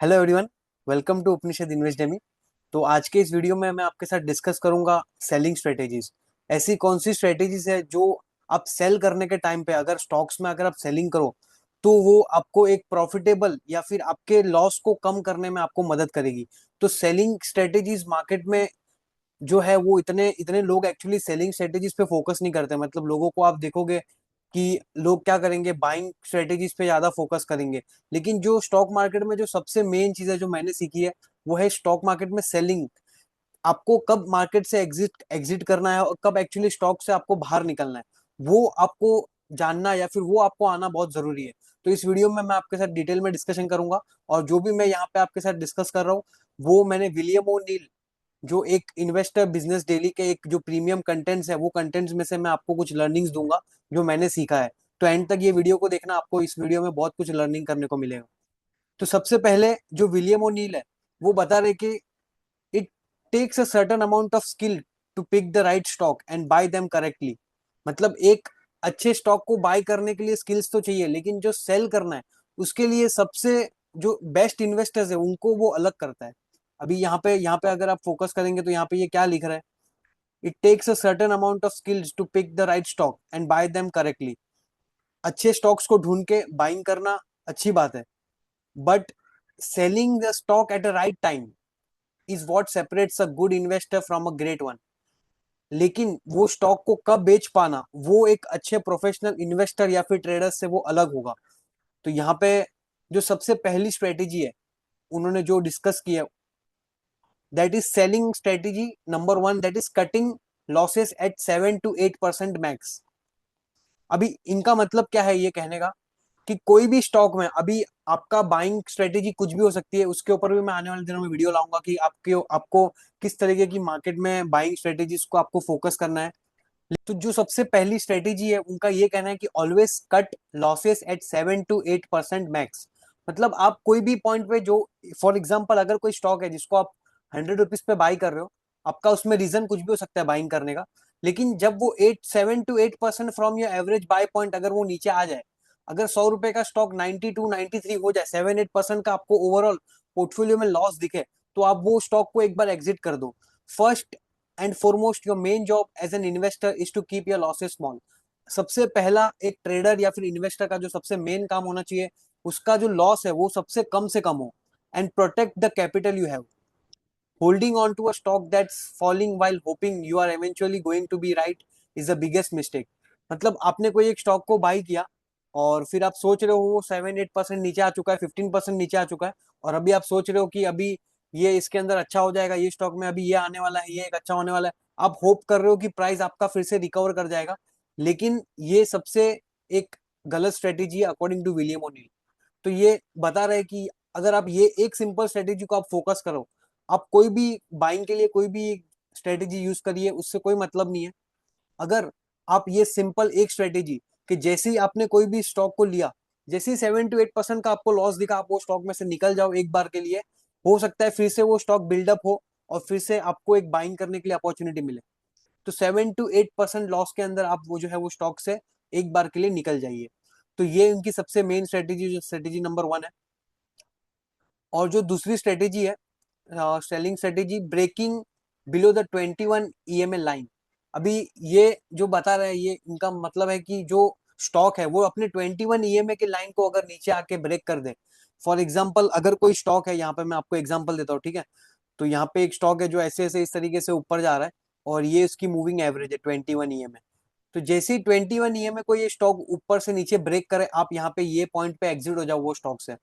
Hello everyone. Welcome to Upanishad Investademy. तो आज के इस वीडियो में मैं आपके साथ डिस्कस करूंगा सेलिंग स्ट्रेटेजीज। ऐसी कौन सी स्ट्रेटेजीज है जो आप सेल करने के टाइम पे अगर स्टॉक्स में अगर आप सेलिंग करो तो वो आपको एक प्रॉफिटेबल या फिर आपके लॉस को कम करने में आपको मदद करेगी। तो सेलिंग स्ट्रेटेजीज मार्केट में जो है वो इतने इतने लोग एक्चुअली सेलिंग स्ट्रेटेजीज पे फोकस नहीं करते। मतलब लोगों को आप देखोगे कि लोग क्या करेंगे, बाइंग स्ट्रेटेजीज पे ज्यादा फोकस करेंगे। लेकिन जो स्टॉक मार्केट में जो सबसे मेन चीज है जो मैंने सीखी है वो है स्टॉक मार्केट में सेलिंग। आपको कब मार्केट से एग्जिट एग्जिट करना है और कब एक्चुअली स्टॉक से आपको बाहर निकलना है, वो आपको जानना या फिर वो आपको आना बहुत जरूरी है। तो इस वीडियो में मैं आपके साथ डिटेल में डिस्कशन करूंगा। और जो भी मैं यहाँ पे आपके साथ डिस्कस कर रहा हूँ वो मैंने विलियम ओ नील, जो एक इन्वेस्टर बिजनेस डेली के एक जो प्रीमियम कंटेंट्स है वो कंटेंट्स में से मैं आपको कुछ लर्निंग्स दूंगा जो मैंने सीखा है। तो एंड तक ये वीडियो को देखना, आपको इस वीडियो में बहुत कुछ लर्निंग करने को मिलेगा। तो सबसे पहले जो विलियम ओनील है वो बता रहे कि it takes a certain amount of skill to pick the right stock and buy them correctly. मतलब एक अच्छे स्टॉक को बाय करने के लिए स्किल्स तो चाहिए, लेकिन जो सेल करना है उसके लिए सबसे जो बेस्ट इन्वेस्टर्स है उनको वो अलग करता है। अभी यहाँ पे अगर आप फोकस करेंगे तो यहाँ पे ये क्या लिख रहा है, it takes a certain amount of skills to pick the right stock and buy them correctly. अच्छे स्टॉक्स को ढूंढ के बाइंग करना अच्छी बात है, but selling the stock at a right time is what separates a good investor from a great one. लेकिन वो स्टॉक को कब बेच पाना वो एक अच्छे प्रोफेशनल इन्वेस्टर या फिर ट्रेडर से वो अलग होगा। तो यहाँ पे जो सबसे पहली स्ट्रेटेजी है उन्होंने जो डिस्कस किया, that is selling strategy number one, that is cutting losses at 7 to 8% max. अभी इनका मतलब क्या है ये कहने का कि कोई भी स्टॉक में अभी आपका बाइंग स्ट्रेटेजी कुछ भी हो सकती है। उसके ऊपर भी मैं आने वाले दिनों में वीडियो लाऊंगा कि आपके आपको किस तरीके की मार्केट में बाइंग स्ट्रेटेजीज को आपको फोकस करना है। तो जो सबसे पहली स्ट्रेटेजी है उनका ये कहना है कि always cut losses at 7 to 8% max. मतलब आप कोई भी पॉइंट पे जो, फॉर एग्जाम्पल अगर कोई स्टॉक है जिसको आप 100 रुपीज पे बाई कर रहे हो, आपका उसमें रीजन कुछ भी हो सकता है बाइंग करने का। लेकिन जब वो 7 to 8% from your average by point अगर वो नीचे आ जाए, अगर 100 रुपए का स्टॉक 92 93 हो जाए, 7 8% का आपको ओवरऑल पोर्टफोलियो में लॉस दिखे, तो आप वो स्टॉक को एक बार एग्जिट कर दो। First and foremost your main job as an investor is to keep your losses small. सबसे पहला एक ट्रेडर या फिर इन्वेस्टर का जो सबसे मेन काम होना चाहिए, उसका जो लॉस है वो सबसे कम हो। And protect the capital you have. Holding on to a stock that's falling while hoping you are eventually going to be right is the biggest mistake. मतलब आपने कोई एक स्टॉक को बाई किया और फिर आप सोच रहे हो वो 7 8% नीचे आ चुका है, 15% नीचे आ चुका है, और अभी आप सोच रहे हो कि अभी ये इसके अंदर अच्छा हो जाएगा, ये स्टॉक में अभी ये आने वाला है, ये एक अच्छा होने वाला है। आप होप कर रहे हो कि प्राइस आपका फिर से रिकवर कर जाएगा। लेकिन ये सबसे एक गलत स्ट्रेटेजी है अकॉर्डिंग टू विलियम ओनील। तो ये बता रहे कि अगर आप ये एक सिंपल स्ट्रेटेजी को आप फोकस करो, आप कोई भी बाइंग के लिए कोई भी स्ट्रेटेजी यूज करिए, उससे कोई मतलब नहीं है। अगर आप ये सिंपल एक स्ट्रेटेजी कि जैसे ही आपने कोई भी स्टॉक को लिया, जैसे ही 7 to 8% का आपको लॉस दिखा, आप वो स्टॉक में से निकल जाओ एक बार के लिए। हो सकता है फिर से वो स्टॉक बिल्डअप हो और फिर से आपको एक बाइंग करने के लिए अपॉर्चुनिटी मिले। तो 7 to 8% लॉस के अंदर आप वो जो है वो स्टॉक से एक बार के लिए निकल जाइए। तो ये उनकी सबसे मेन स्ट्रेटेजी, जो स्ट्रेटेजी नंबर वन है। और जो दूसरी स्ट्रेटेजी है, selling strategy, breaking below the 21 EMA line. अभी ये जो बता रहे हैं ये इनका मतलब है कि जो स्टॉक है वो अपने 21 EMA के लाइन को अगर नीचे आके ब्रेक कर दे। फॉर एग्जाम्पल अगर कोई स्टॉक है, यहाँ पे मैं आपको एग्जाम्पल देता हूँ, ठीक है। तो यहाँ पे एक स्टॉक है जो ऐसे ऐसे इस तरीके से ऊपर जा रहा है और ये इसकी मूविंग एवरेज है 21 EMA। तो जैसे ही 21 EMA को ये स्टॉक ऊपर से नीचे ब्रेक करे, आप यहाँ पे ये पॉइंट पे एग्जिट हो जाओ वो स्टॉक से।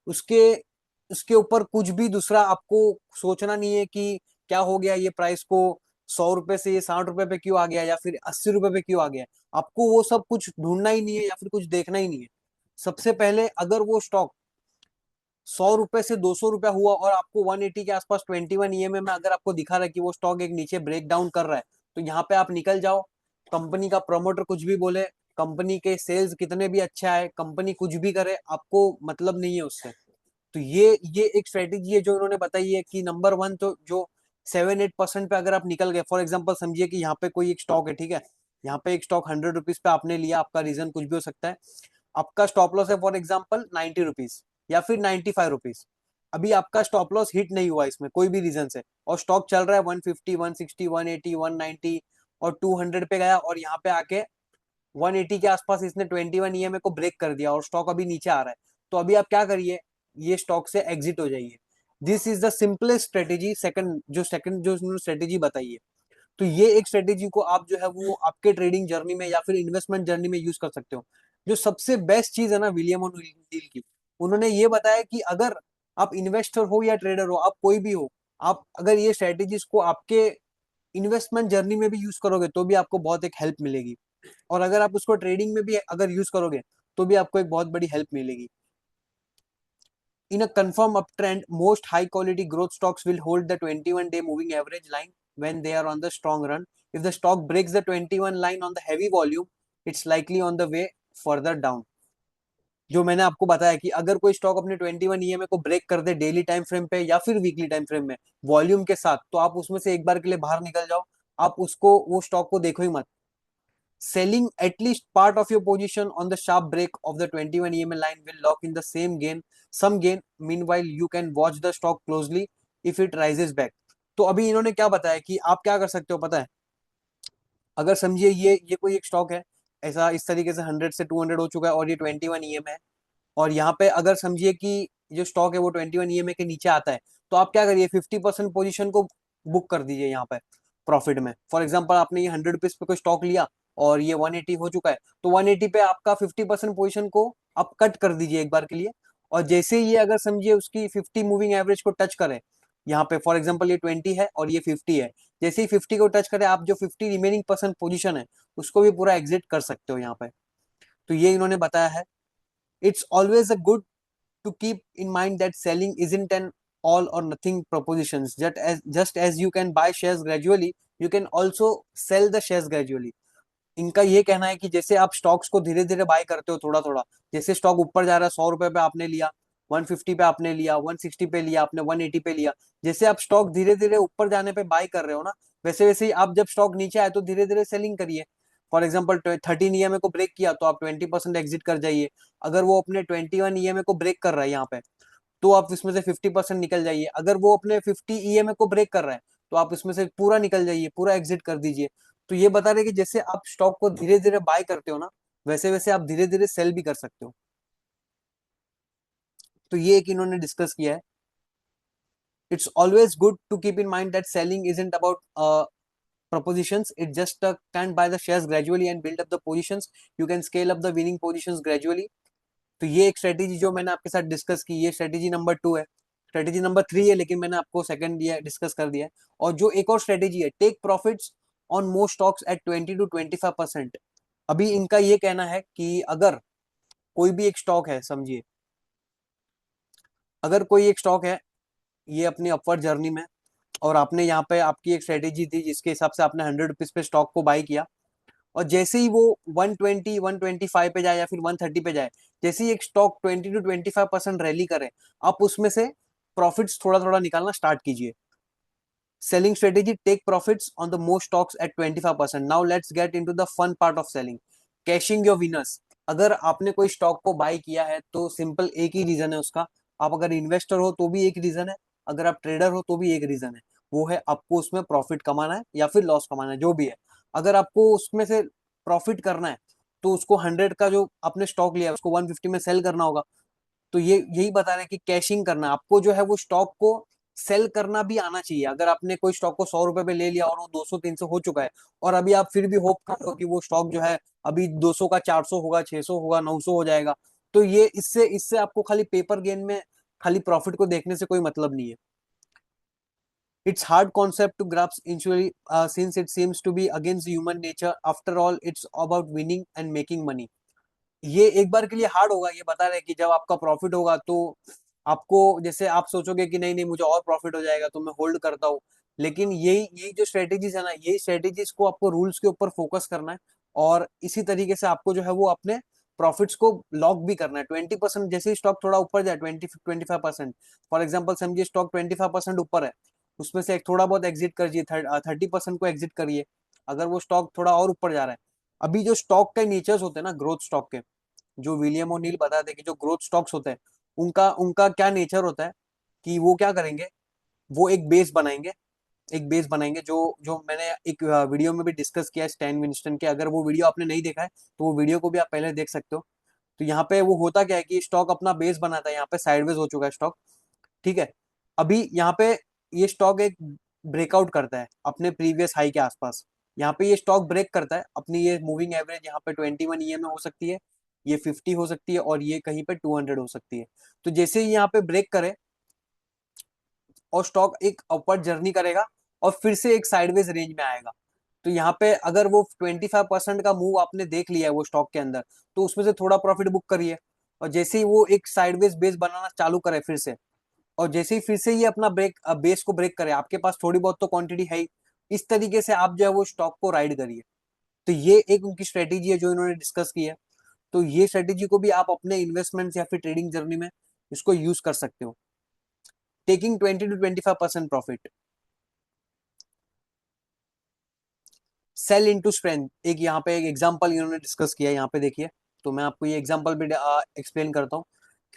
उसके उसके ऊपर कुछ भी दूसरा आपको सोचना नहीं है कि क्या हो गया, ये प्राइस को 100 रुपए से ये 60 रुपए पे क्यों आ गया या फिर 80 रुपए पे क्यों आ गया। आपको वो सब कुछ ढूंढना ही नहीं है या फिर कुछ देखना ही नहीं है। सबसे पहले अगर वो स्टॉक 100 रुपए से 200 रुपया हुआ और आपको 180 के आसपास 21 EMA में अगर आपको दिखा रहा है कि वो स्टॉक एक नीचे ब्रेक डाउन कर रहा है, तो यहाँ पे आप निकल जाओ। कंपनी का प्रमोटर कुछ भी बोले, कंपनी के सेल्स कितने भी अच्छा है, कंपनी कुछ भी करे, आपको मतलब नहीं है उससे। तो ये एक स्ट्रेटेजी है जो उन्होंने बताई है कि नंबर वन तो जो 7 8% पे अगर आप निकल गए, फॉर एग्जाम्पल समझिए कि यहाँ पे कोई एक स्टॉक है, ठीक है। यहाँ पे एक स्टॉक 100 रुपीज पे आपने लिया, आपका रीजन कुछ भी हो सकता है। आपका स्टॉप लॉस है फॉर एग्जाम्पल 90 रुपीज या फिर 95 रुपीज। अभी आपका स्टॉप लॉस हिट नहीं हुआ इसमें कोई भी रीजन से, और स्टॉक चल रहा है 150, 160, 180, 190 और 200 पे गया, और यहाँ पे आके 180 के आसपास इसने 21 ईएमए को ब्रेक कर दिया और स्टॉक अभी नीचे आ रहा है। तो अभी आप क्या करिए, ये स्टॉक से एग्जिट हो जाइए। This is the simplest strategy, second जो स्ट्रेटेजी बताई है। तो ये एक स्ट्रेटेजी को आप जो है वो आपके ट्रेडिंग जर्नी में या फिर इन्वेस्टमेंट जर्नी में यूज कर सकते हो। जो सबसे बेस्ट चीज है ना विलियम और नील की, उन्होंने ये बताया कि अगर आप इन्वेस्टर हो या ट्रेडर हो, आप कोई भी हो, आप अगर ये स्ट्रेटेजीज को आपके इन्वेस्टमेंट जर्नी में भी यूज करोगे तो भी आपको बहुत एक हेल्प मिलेगी, और अगर आप उसको ट्रेडिंग में भी अगर यूज करोगे तो भी आपको एक बहुत बड़ी हेल्प मिलेगी। In a confirmed uptrend, most high-quality growth stocks will hold the 21-day moving average line when they are on the strong run. If the stock breaks the 21 line on the heavy volume, it's likely on the way further down. जो मैंने आपको बताया कि अगर कोई stock अपने 21 EMA को break कर दे डेली टाइम फ्रेम पे या फिर वीकली टाइम फ्रेम में वॉल्यूम के साथ, तो आप उसमें से एक बार के लिए बाहर निकल जाओ, आप उसको वो स्टॉक को देखो ही मत। Selling at least part of your position on the sharp break of the 21 EMA line will lock in the some gain. Meanwhile, you can watch the stock closely if it rises back. तो अभी इन्होंने क्या बताया कि आप क्या कर सकते हो पता है, अगर समझिए ये कोई एक स्टॉक है, ऐसा इस तरीके से 100 से 200 हो चुका है और ये 21 ईएमए है, और यहाँ पे अगर समझिए कि जो स्टॉक है वो 21 ईएमए के नीचे आता है, तो आप क्या करिए 50% पोजीशन को बुक कर दीजिए यहाँ पे प्रॉफिट में। फॉर एग्जांपल आपने ये 100 रुपीज पे कोई स्टॉक लिया और ये 180 हो चुका है, तो 180 पे आपका 50% पोजीशन को आप कट कर दीजिए एक बार के लिए। और जैसे ही ये अगर समझिए उसकी 50 मूविंग एवरेज को टच करे, यहाँ पे फॉर एग्जाम्पल ये 20 है और ये 50 है, जैसे ही 50 को टच करे आप जो 50 रिमेनिंग परसेंट पोजीशन है उसको भी पूरा एग्जिट कर सकते हो यहाँ पे। तो ये इन्होंने बताया है। It's always a good to keep in mind that selling isn't an all or nothing propositions. Just as you can buy shares gradually, you can also sell the shares gradually. इनका ये कहना है कि जैसे आप स्टॉक्स को धीरे धीरे बाय करते हो थोड़ा थोड़ा, जैसे स्टॉक ऊपर जा रहा है 100 रुपए पे आपने लिया, 150 पे आपने लिया, 160 पे लिया आपने, 180 पे लिया, जैसे आप स्टॉक धीरे धीरे ऊपर जाने पे बाय कर रहे हो ना, वैसे वैसे ही आप जब स्टॉक नीचे आए तो धीरे धीरे सेलिंग करिए। फॉर एग्जाम्पल 13 ईएमए को ब्रेक किया तो आप 20% एग्जिट कर जाइए। अगर वो अपने 21 ईएमए को ब्रेक कर रहा है यहाँ पे, तो आप इसमें से 50% निकल जाइए। अगर वो अपने 50 ईएमए को ब्रेक कर रहा है तो आप इसमें से पूरा निकल जाइए, पूरा एग्जिट कर दीजिए। तो ये बता रहे कि जैसे आप स्टॉक को धीरे धीरे बाय करते हो ना, वैसे वैसे आप धीरे धीरे सेल भी कर सकते हो। तो ये एक इन्होंने डिस्कस किया है। It's always good to keep in mind that selling isn't about propositions. It just can buy the shares gradually and build up the positions. You can scale up the winning positions gradually. तो ये एक strategy जो मैंने आपके साथ discuss की, ये strategy number 2 है। स्ट्रेटेजी नंबर 3 है लेकिन मैंने आपको सेकंड दिया डिस्कस कर दिया है। और जो एक और स्ट्रेटेजी है, take profits on most stocks at 20 to 25%। अभी इनका ये कहना है कि अगर कोई भी एक स्टॉक है, समझिए अगर कोई एक स्टॉक है ये अपनी अपवर्ड जर्नी में, और आपने यहाँ पे आपकी एक स्ट्रेटेजी थी जिसके हिसाब से आपने 100 रुपीज पे स्टॉक को बाई किया, और जैसे ही वो 120 125 पे जाए या फिर 130 पे जाए, जैसे ही एक स्टॉक 20 to 25% रैली करे, आप उसमें से प्रॉफिट्स थोड़ा थोड़ा निकालना स्टार्ट कीजिए। Selling strategy, take profits on the most stocks at 25%। Now let's get into the fun part of selling, cashing your winners. अगर आपने कोई स्टॉक को बाय किया है तो सिंपल एक ही रीजन है उसका। आप अगर इन्वेस्टर हो तो भी एक रीजन है, अगर आप ट्रेडर हो तो भी एक रीजन है, वो है आपको उसमें प्रॉफिट कमाना है या फिर लॉस कमाना है, जो भी है। अगर आपको उसमें से प्रॉफिट करना है तो उसको 100 का जो आपने स्टॉक लिया है उसको 150 में सेल करना होगा। तो ये यही बता रहे हैं कि कैशिंग करना है आपको, जो है वो स्टॉक को सेल करना भी आना चाहिए। अगर आपने कोई स्टॉक को 100 रुपए पे ले लिया और वो 200 300 हो चुका है, और अभी आप फिर भी होप कर रहे हो कि वो स्टॉक जो है अभी 200 का 400 होगा, 600 होगा, 900 हो जाएगा, तो ये इससे इससे आपको खाली पेपर गेन में खाली प्रॉफिट को देखने से कोई मतलब नहीं है। It's hard concept to grasp initially since it seems to be against human nature. After all it's about winning and making money. ये एक बार के लिए हार्ड होगा, ये बता रहे कि जब आपका प्रॉफिट होगा तो आपको, जैसे आप सोचोगे कि नहीं नहीं मुझे और प्रॉफिट हो जाएगा तो मैं होल्ड करता हूँ, लेकिन यही यही जो स्ट्रेटेजीज है ना, यही स्ट्रेटेजीज को आपको रूल्स के ऊपर फोकस करना है, और इसी तरीके से आपको जो है वो अपने प्रॉफिट्स को लॉक भी करना है। 20%, जैसे ही स्टॉक थोड़ा ऊपर जाए 20 25%, फॉर एग्जाम्पल समझिए स्टॉक 25% ऊपर है, उसमें से एक थोड़ा बहुत एग्जिट करिए, 30% को एग्जिट करिए। अगर वो स्टॉक थोड़ा और ऊपर जा रहा है, अभी जो स्टॉक के नेचर्स होते हैं ना, ग्रोथ स्टॉक के, जो विलियम ओनील बताते हैं कि जो ग्रोथ स्टॉक्स होते हैं उनका उनका क्या नेचर होता है, कि वो क्या करेंगे, वो एक बेस बनाएंगे, एक बेस बनाएंगे जो जो मैंने एक वीडियो में भी डिस्कस किया है स्टैन विंस्टन के। अगर वो वीडियो आपने नहीं देखा है तो वो वीडियो को भी आप पहले देख सकते हो। तो यहाँ पे वो होता क्या है कि स्टॉक अपना बेस बनाता है, यहाँ पे साइडवेज हो चुका है स्टॉक, ठीक है। अभी यहाँ पे ये स्टॉक एक ब्रेकआउट करता है अपने प्रीवियस हाई के आसपास। यहाँ पे ये स्टॉक ब्रेक करता है अपनी ये मूविंग एवरेज, यहाँ पे 21 ईएमए हो सकती है, ये 50 हो सकती है, और ये कहीं पे 200 हो सकती है। तो जैसे ही यहाँ पे ब्रेक करे और स्टॉक एक अपवर्ड जर्नी करेगा और फिर से एक साइडवेज रेंज में आएगा। तो यहाँ पे अगर वो 25% का मूव आपने देख लिया है वो स्टॉक के अंदर, तो उसमें से थोड़ा प्रॉफिट बुक करिए। और जैसे ही वो एक साइडवेज बेस बनाना चालू करे फिर से, और जैसे ही फिर से ये अपना बेस को ब्रेक करे, आपके पास थोड़ी बहुत तो क्वांटिटी है ही, इस तरीके से आप जो है वो स्टॉक को राइड करिए। तो ये एक उनकी स्ट्रेटेजी है जो इन्होंने डिस्कस की है। तो ये स्ट्रेटेजी को भी आप अपने इन्वेस्टमेंट या फिर ट्रेडिंग जर्नी में इसको यूज कर सकते हो, taking 20 to 25% profit. Sell into strength, एक यहाँ पे एक एग्जांपल इन्होंने डिस्कस किया है, यहाँ पे देखिए। तो मैं आपको ये एग्जांपल भी एक्सप्लेन करता हूँ।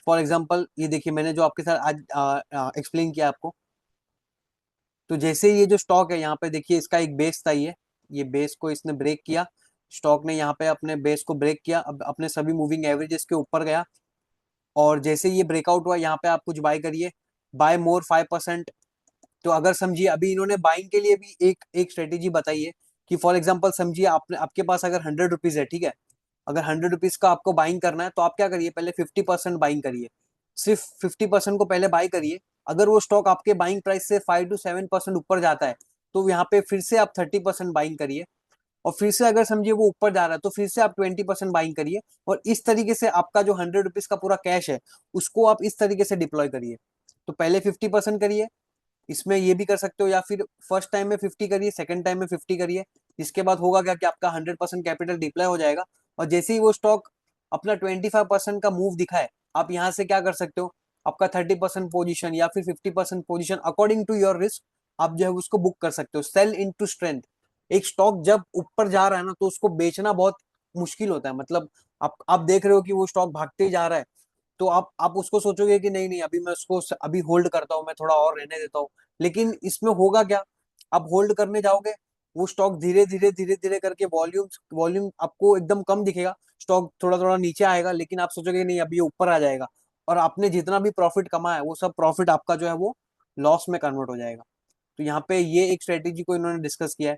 फॉर एग्जांपल ये देखिए, मैंने जो आपके साथ आज एक्सप्लेन किया आपको। तो जैसे ये जो स्टॉक है यहाँ पे देखिए, इसका एक बेस था, ये बेस को इसने ब्रेक किया, स्टॉक ने यहाँ पे अपने बेस को ब्रेक किया, अब अपने सभी मूविंग एवरेजेस के ऊपर गया। और जैसे ये ब्रेकआउट हुआ, यहाँ पे आप कुछ बाय करिए, बाय मोर 5%। तो अगर समझिए अभी इन्होंने बाइंग के लिए भी एक एक स्ट्रेटेजी बताई है कि फॉर एग्जांपल समझिए आपने, आपके पास अगर 100 रुपीज है, ठीक है, अगर 100 रुपीज का आपको बाइंग करना है तो आप क्या करिए, पहले 50% बाइंग करिए, सिर्फ 50% को पहले बाई करिए। अगर वो स्टॉक आपके बाइंग प्राइस से 5 to 7% ऊपर जाता है तो यहाँ पे फिर से आप 30% बाइंग करिए, और फिर से अगर समझिए वो ऊपर जा रहा है तो फिर से आप 20% बाइंग करिए। और इस तरीके से आपका जो 100 रुपीज का पूरा कैश है उसको आप इस तरीके से डिप्लॉय करिए। तो पहले 50% करिए, इसमें ये भी कर सकते हो, या फिर फर्स्ट टाइम में 50 करिए, सेकंड टाइम में 50 करिए। इसके बाद होगा क्या कि आपका 100% कैपिटल डिप्लॉय हो जाएगा। और जैसे ही वो स्टॉक अपना 25% का मूव दिखाए, आप यहाँ से क्या कर सकते हो, आपका 30% पोजीशन या फिर 50% position according to your risk आप जो है उसको बुक कर सकते हो। सेल इनटू स्ट्रेंथ, एक स्टॉक जब ऊपर जा रहा है ना तो उसको बेचना बहुत मुश्किल होता है। मतलब आप देख रहे हो कि वो स्टॉक भागते जा रहा है, तो आप उसको सोचोगे कि नहीं नहीं, अभी मैं उसको अभी होल्ड करता हूँ, मैं थोड़ा और रहने देता हूँ। लेकिन इसमें होगा क्या, आप होल्ड करने जाओगे, वो स्टॉक धीरे धीरे धीरे धीरे करके वॉल्यूम वॉल्यूम आपको एकदम कम दिखेगा, स्टॉक थोड़ा थोड़ा नीचे आएगा, लेकिन आप सोचोगे नहीं अभी ये ऊपर आ जाएगा, और आपने जितना भी प्रॉफिट कमाया है वो सब प्रॉफिट आपका जो है वो लॉस में कन्वर्ट हो जाएगा। तो यहाँ पे ये एक स्ट्रेटेजी को इन्होंने डिस्कस किया है।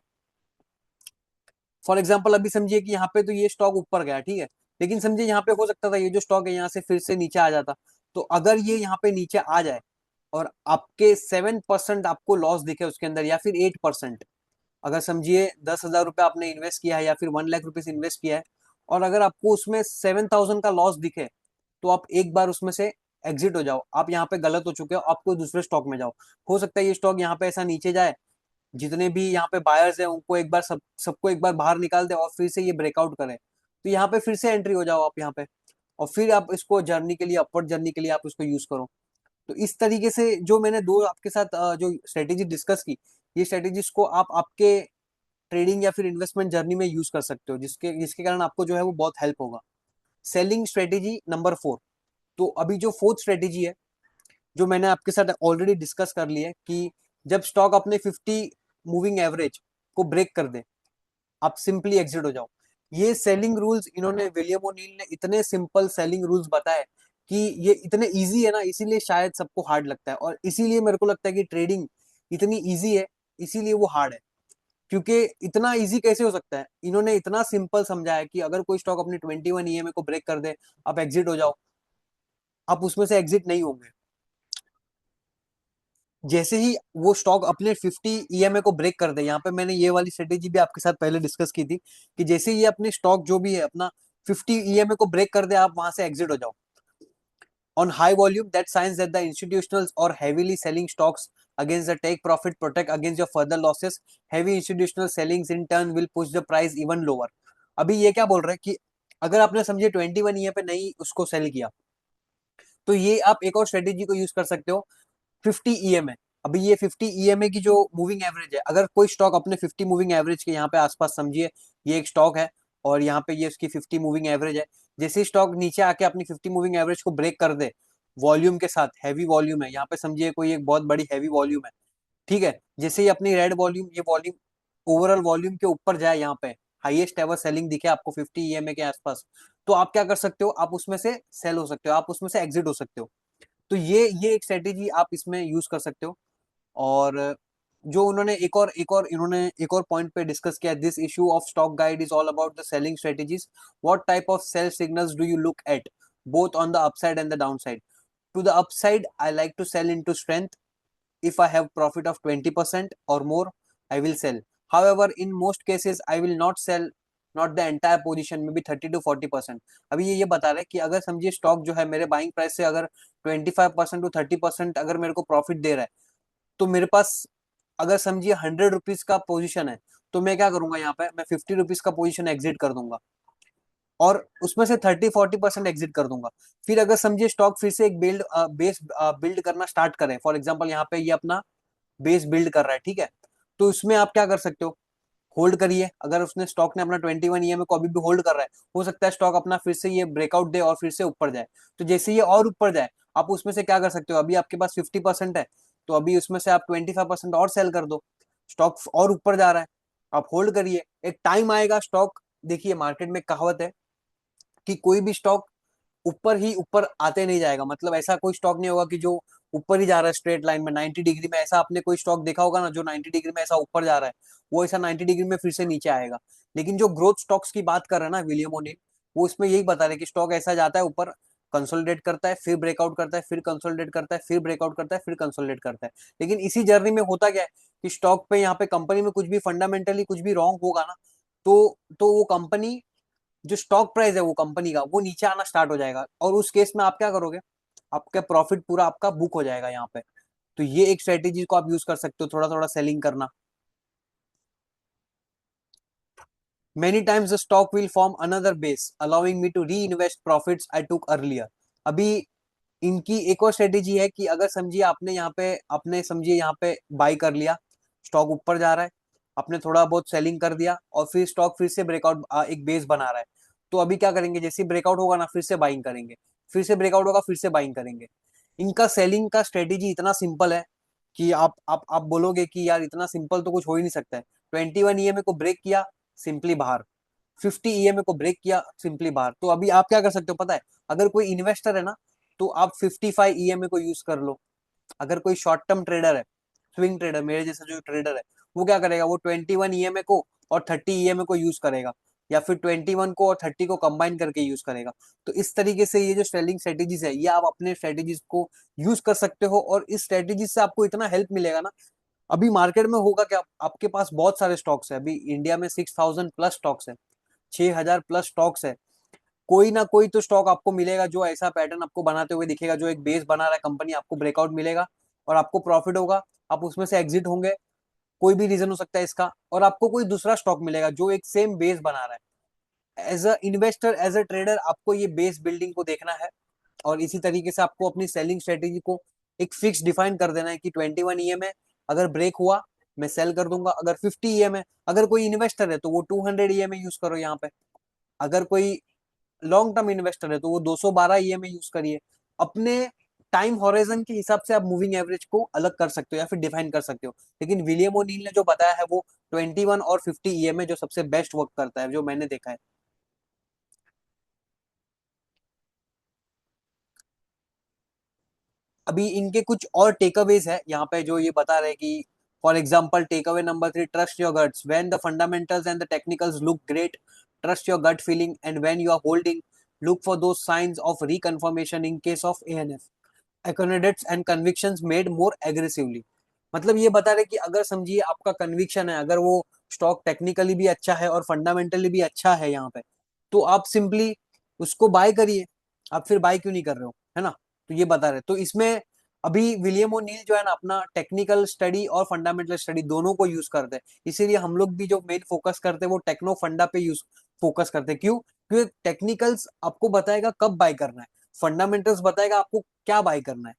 फॉर एग्जाम्पल अभी समझिए कि यहाँ पे तो ये स्टॉक ऊपर गया, ठीक है, लेकिन समझिए यहाँ पे हो सकता था ये जो स्टॉक है यहाँ से फिर से नीचे आ जाता। तो अगर ये यहाँ पे नीचे आ जाए और आपके 7% आपको लॉस दिखे उसके अंदर, या फिर 8%, अगर समझिए 10,000 रुपये आपने इन्वेस्ट किया है या फिर 1 लाख रुपीज इन्वेस्ट किया है, और अगर आपको उसमें 7,000 का लॉस दिखे, तो आप एक बार उसमें से एग्जिट हो जाओ। आप यहाँ पे गलत हो चुके हो, आप कोई दूसरे स्टॉक में जाओ। हो सकता है ये स्टॉक यहाँ पे ऐसा नीचे जाए, जितने भी यहाँ पे बायर्स हैं उनको एक बार सबको एक बार बाहर निकाल दे और फिर से ये ब्रेकआउट करे, तो यहाँ पे फिर से एंट्री हो जाओ आप यहाँ पे, और फिर आप इसको जर्नी के लिए, अपवर्ड जर्नी के लिए आप इसको यूज करो। तो इस तरीके से जो मैंने दो आपके साथ जो स्ट्रेटेजी डिस्कस की, ये स्ट्रेटेजीज को आप आपके ट्रेडिंग या फिर इन्वेस्टमेंट जर्नी में यूज कर सकते हो, जिसके जिसके कारण आपको जो है वो बहुत हेल्प होगा। Selling strategy number 4। तो अभी जो फोर्थ स्ट्रेटेजी है जो मैंने आपके साथ ऑलरेडी डिस्कस कर ली है, कि जब स्टॉक अपने 50 मूविंग एवरेज को ब्रेक कर दे, आप सिंपली एग्जिट हो जाओ। ये सेलिंग रूल्स इन्होंने, विलियम ओनील ने इतने सिंपल सेलिंग रूल्स बताए कि ये इतने इजी है ना, इसीलिए शायद सबको हार्ड लगता है, और इसीलिए मेरे को लगता है कि ट्रेडिंग इतनी इजी है, इसीलिए वो हार्ड है। क्योंकि इतना इजी कैसे हो सकता है, इन्होंने इतना सिंपल समझा है कि अगर कोई स्टॉक अपनी 21 ईएमए को ब्रेक कर दे, आप एग्जिट हो जाओ, आप उसमें से एग्जिट नहीं होंगे। जैसे ही वो स्टॉक अपने 50 ईएमए को ब्रेक कर दे, यहाँ पे मैंने ये वाली स्ट्रेटेजी भी आपके साथ पहले डिस्कस की थी, कि जैसे ही ये अपने स्टॉक जो भी है अपना 50 ईएमए को ब्रेक कर दे, आप वहां से एग्जिट हो जाओ। On high volume that science that the institutionals are heavily selling stocks against the take profit protect against your further losses. Heavy institutional sellings in turn will push the price even lower. अभी ये क्या बोल रहे हैं कि अगर आपने समझे 21 ईएमए पे नहीं उसको सेल किया, तो ये आप एक और स्ट्रेटेजी को यूज कर सकते हो, 50 ईएमए। अभी ये 50 ईएमए की जो मूविंग एवरेज है, अगर कोई स्टॉक अपने 50 मूविंग एवरेज के यहाँ पे आसपास, समझिए ये एक स्टॉक है और यहाँ पे ये उसकी 50 मूविंग एवरेज है, जैसे स्टॉक नीचे आके अपनी 50 मूविंग एवरेज को ब्रेक कर दे, वॉल्यूम के साथ, हैवी वॉल्यूम है यहाँ पे, समझिए कोई एक बहुत बड़ी हैवी वॉल्यूम है, ठीक है, जैसे ही अपनी रेड वॉल्यूम, ये वॉल्यूम ओवरऑल वॉल्यूम के ऊपर जाए, यहाँ पे हाईएस्ट एवर सेलिंग दिखे आपको 50 ईएमए के आसपास, तो आप क्या कर सकते हो, आप उसमें से सेल हो सकते हो, आप उसमें से एग्जिट हो सकते हो। तो ये एक स्ट्रेटेजी आप इसमें यूज कर सकते हो। और जो उन्होंने एक और पॉइंट पे डिस्कस किया, this issue of stock guide is all about the selling strategies, what type of sell signals do you look at both on the upside and the downside. To the upside I like to sell into strength, if I have profit of 20% or more, I will sell. However, in most cases, I will not sell not the entire position, maybe 30 to 40%। अभी ये बता रहे हैं कि अगर समझिए stock जो है मेरे बाइंग प्राइस से अगर 25% to 30% अगर मेरे को प्रॉफिट दे रहा है, तो मेरे पास अगर समझिए 100 रुपीज का पोजीशन है, तो मैं क्या करूंगा, यहाँ पे मैं 50 रुपीज का पोजीशन एग्जिट कर दूंगा और उसमें से 30-40% एग्जिट कर दूंगा। फिर अगर समझिए स्टॉक फिर से एक बेस बिल्ड करना स्टार्ट करें, फॉर एग्जांपल यहाँ पे ये अपना बेस बिल्ड कर रहा है, ठीक है, तो इसमें आप क्या कर सकते हो, होल्ड करिए। अगर उसने स्टॉक ने अपना 21 ईएमए को अभी भी होल्ड कर रहा है, हो सकता है स्टॉक अपना फिर से ये ब्रेकआउट दे और फिर से ऊपर जाए, तो जैसे ये और ऊपर जाए, आप उसमें से क्या कर सकते हो, अभी आपके पास 50% है, तो अभी उसमें से आप 25% और सेल कर दो। स्टॉक और ऊपर जा रहा है, आप होल्ड करिए, एक टाइम आएगा स्टॉक, देखिए मार्केट में कहावत है कि कोई भी स्टॉक ऊपर ही ऊपर आते नहीं जाएगा, मतलब ऐसा कोई स्टॉक नहीं होगा कि जो ऊपर ही जा रहा है स्ट्रेट लाइन में 90 डिग्री में, ऐसा आपने कोई स्टॉक देखा होगा ना जो 90 डिग्री में ऐसा ऊपर जा रहा है, वो ऐसा 90 डिग्री में फिर से नीचे आएगा। लेकिन जो ग्रोथ स्टॉक्स की बात कर रहे हैं ना विलियम ओनिल, वो इसमें यही बता रहे हैं कि स्टॉक ऐसा जाता है ऊपर, कंसोलिडेट करता है, फिर ब्रेकआउट करता है, फिर कंसोलिडेट करता है, फिर ब्रेकआउट करता है, फिर कंसोलिडेट करता है। लेकिन इसी जर्नी में होता क्या है कि स्टॉक पे यहाँ पे कंपनी में कुछ भी फंडामेंटली कुछ भी रॉन्ग होगा ना, तो वो कंपनी, जो स्टॉक प्राइस है वो कंपनी का, वो नीचे आना स्टार्ट हो जाएगा, और उस केस में आप क्या करोगे, आपका प्रॉफिट पूरा आपका बुक हो जाएगा यहाँ पे। तो ये एक स्ट्रेटेजी को आप यूज कर सकते हो, थोड़ा थोड़ा सेलिंग करना। Many times the stock will form another base allowing me to reinvest profits I took earlier. अभी इनकी एक और स्ट्रेटेजी है कि अगर समझिए आपने यहाँ पे, आपने समझिए यहाँ पे बाई कर लिया, स्टॉक ऊपर जा रहा है, आपने थोड़ा बहुत सेलिंग कर दिया और फिर स्टॉक फिर से ब्रेकआउट एक बेस बना रहा है, तो अभी क्या करेंगे, जैसे ब्रेकआउट होगा ना फिर से बाइंग करेंगे, फिर से ब्रेकआउट होगा फिर से बाइंग करेंगे। इनका सेलिंग का स्ट्रेटेजी इतना सिंपल है कि आप बोलोगे कि यार इतना सिंपल तो कुछ हो ही नहीं सकता है। 21 ईएमए को ब्रेक किया, सिंपली बाहर, 50 ईएमए को ब्रेक किया, सिंपली बाहर। तो अभी आप क्या कर सकते हो पता है, अगर कोई इन्वेस्टर है ना, तो आप 55 ईएमए को यूज कर लो। अगर कोई शॉर्ट टर्म ट्रेडर है, स्विंग ट्रेडर मेरे जैसा जो ट्रेडर है, वो क्या करेगा, वो 21 ईएमए को और 30 ईएमए को यूज करेगा, या फिर 21 को और 30 को कंबाइन करके यूज करेगा। तो इस तरीके से ये जो सेलिंग स्ट्रेटेजीज है, ये आप अपने स्ट्रेटेजीज को यूज कर सकते हो, और इस स्ट्रेटेजी से आपको इतना हेल्प मिलेगा ना। अभी मार्केट में होगा क्या, आपके पास बहुत सारे स्टॉक्स है, अभी इंडिया में 6,000 प्लस स्टॉक्स है, 6,000 प्लस स्टॉक्स है, कोई ना कोई तो स्टॉक आपको मिलेगा जो ऐसा पैटर्न आपको बनाते हुए दिखेगा, जो एक बेस बना रहा है कंपनी, आपको ब्रेकआउट मिलेगा और आपको प्रॉफिट होगा, आप उसमें से एग्जिट होंगे, कोई भी रीजन हो सकता है इसका, और आपको कोई दूसरा स्टॉक मिलेगा जो एक सेम बेस बना रहा है। As a investor, as a trader, आपको ये बेस बिल्डिंग को देखना है, और इसी तरीके से आपको अपनी सेलिंग स्ट्रेटेजी को एक फिक्स डिफाइन कर देना है कि 21 ईएमए अगर ब्रेक हुआ मैं सेल कर दूंगा, अगर 50 ईएमए, अगर कोई इन्वेस्टर है तो वो 200 ईएमए यूज करो यहाँ पे, अगर कोई लॉन्ग टर्म इन्वेस्टर है तो वो 212 ईएमए यूज करिए। अपने टाइम हॉरिजन के हिसाब से आप मूविंग एवरेज को अलग कर सकते हो या फिर डिफाइन कर सकते हो, लेकिन विलियम ओनील ने जो बताया है वो 21 और 50 ईएमए जो सबसे बेस्ट वर्क करता है, जो मैंने देखा है। अभी इनके कुछ और टेकअवेज है यहाँ पे जो ये बता रहे हैं कि, for example takeaway number 3, trust your guts when the fundamentals and the technicals look great, trust your gut feeling and when you are holding, look for those signs of reconfirmation in case of ANF, accommodates and convictions made more aggressively। मतलब ये बता रहे कि अगर समझिए आपका conviction है, अगर वो स्टॉक टेक्निकली भी अच्छा है और फंडामेंटली भी अच्छा है यहाँ पे, तो आप सिंपली उसको बाय करिए। आप फिर बाय क्यों नहीं कर रहे हो, है ना। तो ये बता रहे, तो इसमें अभी विलियम ओनील जो है ना अपना टेक्निकल स्टडी और फंडामेंटल स्टडी दोनों को यूज करते हैं, इसीलिए हम लोग भी जो मेन फोकस करते हैं वो टेक्नो फंडा पे यूज फोकस करते हैं। क्यों, क्योंकि टेक्निकल्स आपको बताएगा कब बाय करना है, फंडामेंटल्स बताएगा आपको क्या बाय करना है।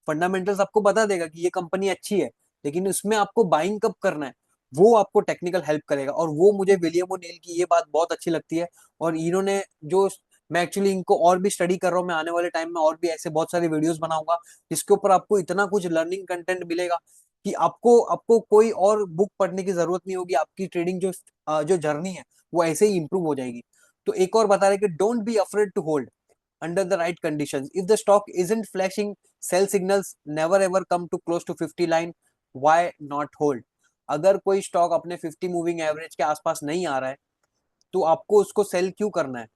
फंडामेंटल्स आपको बता देगा कि ये कंपनी अच्छी है, लेकिन उसमें आपको बाइंग कब करना है, वो आपको टेक्निकल हेल्प करेगा, और वो मुझे विलियम ओनेल की ये बात बहुत अच्छी लगती है। और इन्होंने जो मैं एक्चुअली इनको और भी स्टडी कर रहा हूँ। मैं आने वाले टाइम में और भी ऐसे बहुत सारे वीडियोस बनाऊंगा जिसके ऊपर आपको इतना कुछ लर्निंग कंटेंट मिलेगा कि आपको आपको कोई और बुक पढ़ने की जरूरत नहीं होगी। आपकी ट्रेडिंग जो जर्नी है वो ऐसे ही इंप्रूव हो जाएगी। तो एक और बता रहे कि don't be afraid to hold under the right conditions. If the stock isn't flashing sell signals, never ever come to close to 50 line. Why not hold? अगर कोई स्टॉक अपने 50 मूविंग एवरेज के आसपास नहीं आ रहा है तो आपको उसको सेल क्यों करना है?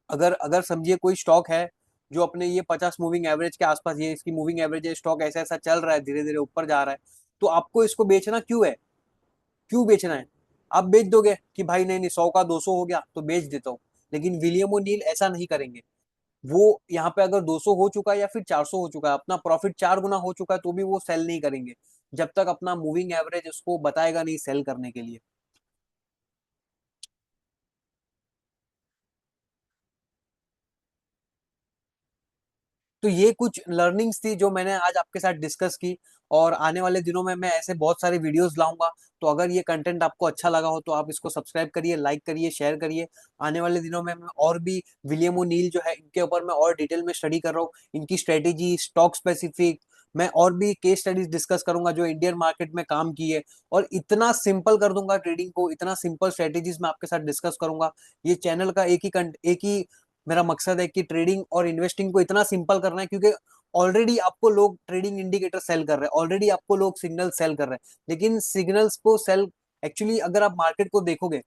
अगर अगर समझिए कोई स्टॉक है जो अपने ये 50 मूविंग एवरेज के आसपास, ये इसकी मूविंग एवरेज है, स्टॉक ऐसा ऐसा चल रहा है, धीरे धीरे ऊपर जा रहा है, तो आपको इसको बेचना क्यों है? क्यों बेचना है? आप बेच दोगे कि भाई नहीं नहीं 100 का 200 हो गया तो बेच देता हूँ, लेकिन विलियम ओनील ऐसा नहीं करेंगे। वो यहाँ पे अगर 200 हो चुका है या फिर 400 हो चुका है, अपना प्रॉफिट 4 गुना हो चुका है, तो भी वो सेल नहीं करेंगे जब तक अपना मूविंग एवरेज उसको बताएगा नहीं सेल करने के लिए। तो ये कुछ लर्निंग्स थी जो मैंने आज आपके साथ डिस्कस की, और आने वाले दिनों में मैं ऐसे बहुत सारे वीडियोस लाऊंगा। तो अगर ये कंटेंट आपको अच्छा लगा हो तो आप इसको सब्सक्राइब करिए, लाइक करिए, शेयर करिए। आने वाले दिनों में मैं और भी विलियम ओनील जो है इनके ऊपर मैं और डिटेल में स्टडी कर रहा हूँ, इनकी स्ट्रेटेजी, स्टॉक स्पेसिफिक, मैं और भी केस स्टडीज डिस्कस करूंगा जो इंडियन मार्केट में काम की है, और इतना सिंपल कर दूंगा ट्रेडिंग को, इतना सिंपल स्ट्रेटेजीज मैं आपके साथ डिस्कस करूंगा। ये चैनल का एक ही मेरा मकसद है कि ट्रेडिंग और इन्वेस्टिंग को इतना सिंपल करना है, क्योंकि ऑलरेडी आपको लोग ट्रेडिंग इंडिकेटर सेल कर रहे हैं, ऑलरेडी आपको लोग सिग्नल सेल कर रहे हैं, लेकिन सिग्नल्स को सेल, एक्चुअली अगर आप मार्केट को देखोगे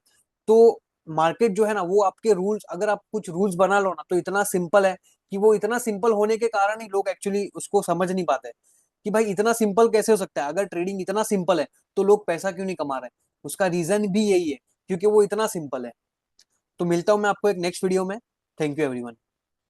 तो मार्केट जो है ना वो आपके रूल्स, अगर आप कुछ रूल्स बना लो ना तो इतना सिंपल है कि वो इतना सिंपल होने के कारण ही लोग एक्चुअली उसको समझ नहीं पाते कि भाई इतना सिंपल कैसे हो सकता है। अगर ट्रेडिंग इतना सिंपल है तो लोग पैसा क्यों नहीं कमा रहे? उसका रीजन भी यही है, क्योंकि वो इतना सिंपल है। तो मिलता हूं मैं आपको एक नेक्स्ट वीडियो में। Thank you everyone.